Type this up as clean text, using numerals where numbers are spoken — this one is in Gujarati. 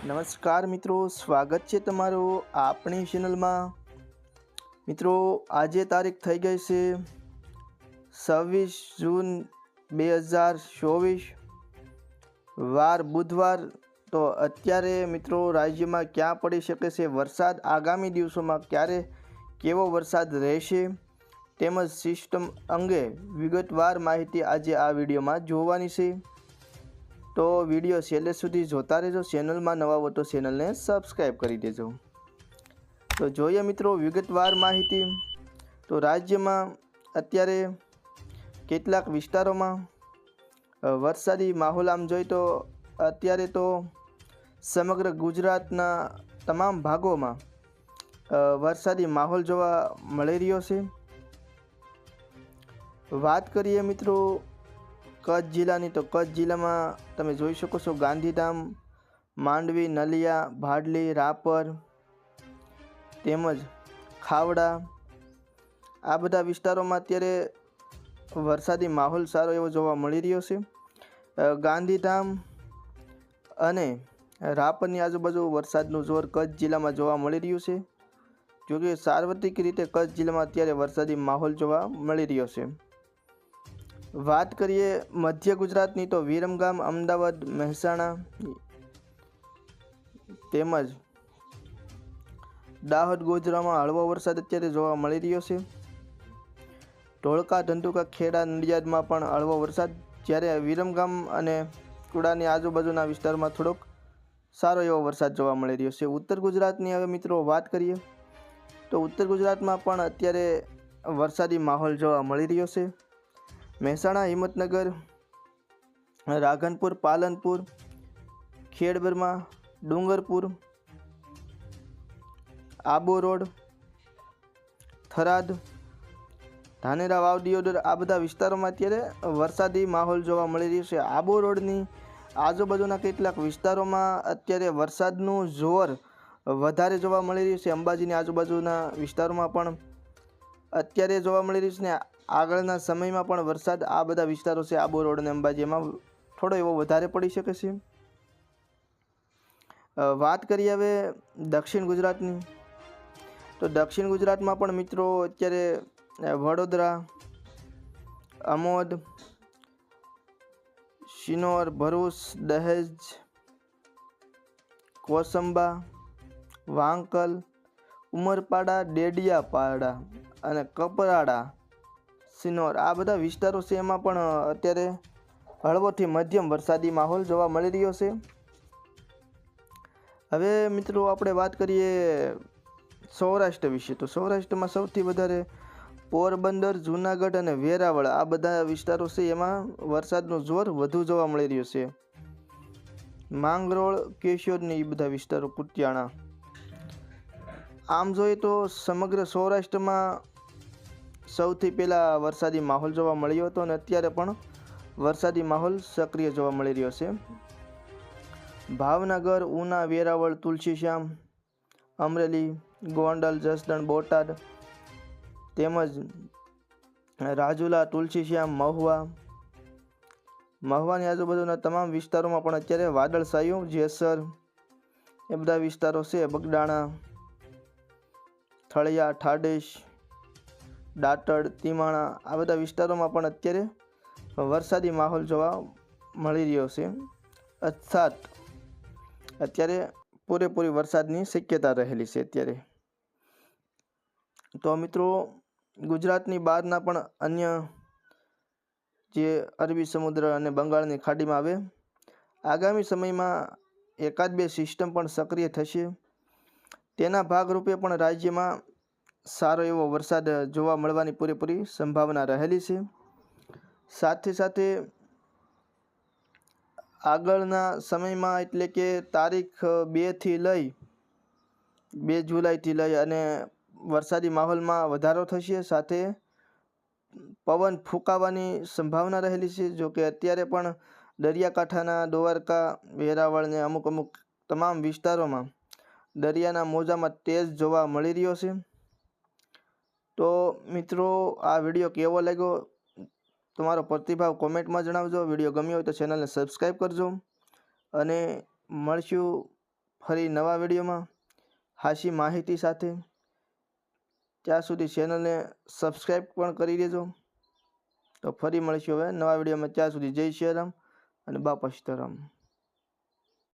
નમસ્કાર મિત્રો, સ્વાગત છે તમારું આપણી ચેનલમાં। મિત્રો આજે તારીખ થઈ ગઈ છે 26 જૂન 2024, વાર બુધવાર। તો અત્યારે મિત્રો રાજ્યમાં ક્યાં પડી શકે છે વરસાદ, આગામી દિવસોમાં ક્યારે કેવો વરસાદ રહેશે તેમજ સિસ્ટમ અંગે વિગતવાર માહિતી આજે આ વિડીયોમાં જોવાની છે। તો વિડીયો છેલ્લે સુધી જોતા રહેજો। ચેનલમાં નવા હો તો ચેનલને સબસ્ક્રાઈબ કરી દેજો। તો જોઈએ મિત્રો વિગતવાર માહિતી। તો રાજ્યમાં અત્યારે કેટલાક વિસ્તારોમાં વરસાદી માહોલ આમ જોઈએ તો અત્યારે તો સમગ્ર ગુજરાતના તમામ ભાગોમાં વરસાદી માહોલ જોવા મળી રહ્યો છે। વાત કરીએ મિત્રો કચ્છ જિલ્લાની, તો કચ્છ જિલ્લામાં તમે જોઈ શકો છો ગાંધીધામ, માંડવી, નલિયા, ભાડલી, રાપર તેમજ ખાવડા, આ બધા વિસ્તારોમાં અત્યારે વરસાદી માહોલ સારો એવો જોવા મળી રહ્યો છે। ગાંધીધામ અને રાપરની આજુબાજુ વરસાદનું જોર કચ્છ જિલ્લામાં જોવા મળી રહ્યું છે। જોકે સાર્વત્રિક રીતે કચ્છ જિલ્લામાં અત્યારે વરસાદી માહોલ જોવા મળી રહ્યો છે। વાત કરીએ મધ્ય ગુજરાતની, તો વિરમગામ, અમદાવાદ, મહેસાણા તેમજ દાહોદ, ગોધરામાં હળવો વરસાદ અત્યારે જોવા મળી રહ્યો છે। ધોળકા, ધંધુકા, ખેડા, નડિયાદમાં પણ હળવો વરસાદ, જ્યારે વિરમગામ અને કુડાની આજુબાજુના વિસ્તારમાં થોડોક સારો એવો વરસાદ જોવા મળી રહ્યો છે। ઉત્તર ગુજરાતની હવે મિત્રો વાત કરીએ તો ઉત્તર ગુજરાતમાં પણ અત્યારે વરસાદી માહોલ જોવા મળી રહ્યો છે। મહેસાણા, હિંમતનગર, રાધનપુર, પાલનપુર, ખેડબ્રહ્મા, ડુંગરપુર, આબુ રોડ, થરાદ, ધાનેરા, વાવ, દિયોદર, આ બધા વિસ્તારોમાં અત્યારે વરસાદી માહોલ જોવા મળી રહ્યો છે। આબુ રોડની આજુબાજુના કેટલાક વિસ્તારોમાં અત્યારે વરસાદનું જોર વધારે જોવા મળી રહ્યું છે। અંબાજીની આજુબાજુના વિસ્તારોમાં પણ અત્યારે જોવા મળી રહ્યું છે ને આગળના સમયમાં પણ વરસાદ આ બધા વિસ્તારો છે આબુ રોડ અને અંબાજી, એમાં થોડો એવો વધારે પડી શકે છે। વાત કરીએ હવે દક્ષિણ ગુજરાતની, તો દક્ષિણ ગુજરાતમાં પણ મિત્રો અત્યારે વડોદરા, અમોદ, શિનોર, ભરૂચ, દહેજ, કોસંબા, વાંકલ, ઉમરપાડા, ડેડિયાપાડા અને કપરાડા, શિનોર, આ બધા વિસ્તારો છે એમાં પણ અત્યારે હળવોથી મધ્યમ વરસાદી માહોલ જોવા મળી રહ્યો છે। હવે મિત્રો આપણે વાત કરીએ સૌરાષ્ટ્ર વિશે, તો સૌરાષ્ટ્રમાં સૌથી વધારે પોરબંદર, જૂનાગઢ અને વેરાવળ, આ બધા વિસ્તારો છે એમાં વરસાદનું જોર વધુ જોવા મળી રહ્યું છે। માંગરોળ, કેશોદની એ બધા વિસ્તારો, કુતિયાણા, આમ જોઈએ તો સમગ્ર સૌરાષ્ટ્રમાં સૌથી પહેલાં વરસાદી માહોલ જોવા મળ્યો હતો અને અત્યારે પણ વરસાદી માહોલ સક્રિય જોવા મળી રહ્યો છે। ભાવનગર, ઉના, વેરાવળ, તુલસીશ્યામ, અમરેલી, ગોંડલ, જસદણ, બોટાદ તેમજ રાજુલા, તુલસીશ્યામ, મહુવાની આજુબાજુના તમામ વિસ્તારોમાં પણ અત્યારે વાદળછાયું, જેસર, એ બધા વિસ્તારો છે, બગદાણા, થળિયા, ઠાડેશ, દાંતડ, તીમાણા, આ બધા વિસ્તારોમાં પણ અત્યારે વરસાદી માહોલ જોવા મળી રહ્યો છે, અર્થાત અત્યારે પૂરેપૂરી વરસાદની શક્યતા રહેલી છે અત્યારે। તો મિત્રો ગુજરાતની બહારના પણ અન્ય જે અરબી સમુદ્ર અને બંગાળની ખાડીમાં આવે આગામી સમયમાં એકાદ બે સિસ્ટમ પણ સક્રિય થશે, તેના ભાગરૂપે પણ રાજ્યમાં સારો એવો વરસાદ જોવા મળવાની પૂરેપૂરી સંભાવના રહેલી છે। સાથે સાથે આગળના સમયમાં એટલે કે તારીખ 2 જુલાઈથી લઈ અને વરસાદી માહોલમાં વધારો થશે, સાથે પવન ફૂંકાવાની સંભાવના રહેલી છે। જો કે અત્યારે પણ દરિયાકાંઠાના દ્વારકા, વેરાવળ ને અમુક તમામ વિસ્તારોમાં દરિયાના મોજામાં તેજ જોવા મળી રહ્યો છે। તો મિત્રો આ વિડીયો કેવો લાગ્યો તમારો પ્રતિભાવ કોમેન્ટમાં જણાવજો। વિડીયો ગમ્યો હોય તો ચેનલને સબસ્ક્રાઈબ કરજો અને મળશું ફરી નવા વિડીયોમાં હાશી માહિતી સાથે. ત્યાં સુધી ચેનલને સબસ્ક્રાઈબ પણ કરી દેજો. તો ફરી મળીશું હવે નવા વિડીયોમાં. ત્યાં સુધી જય શ્રી રામ અને બાપા સીતારામ.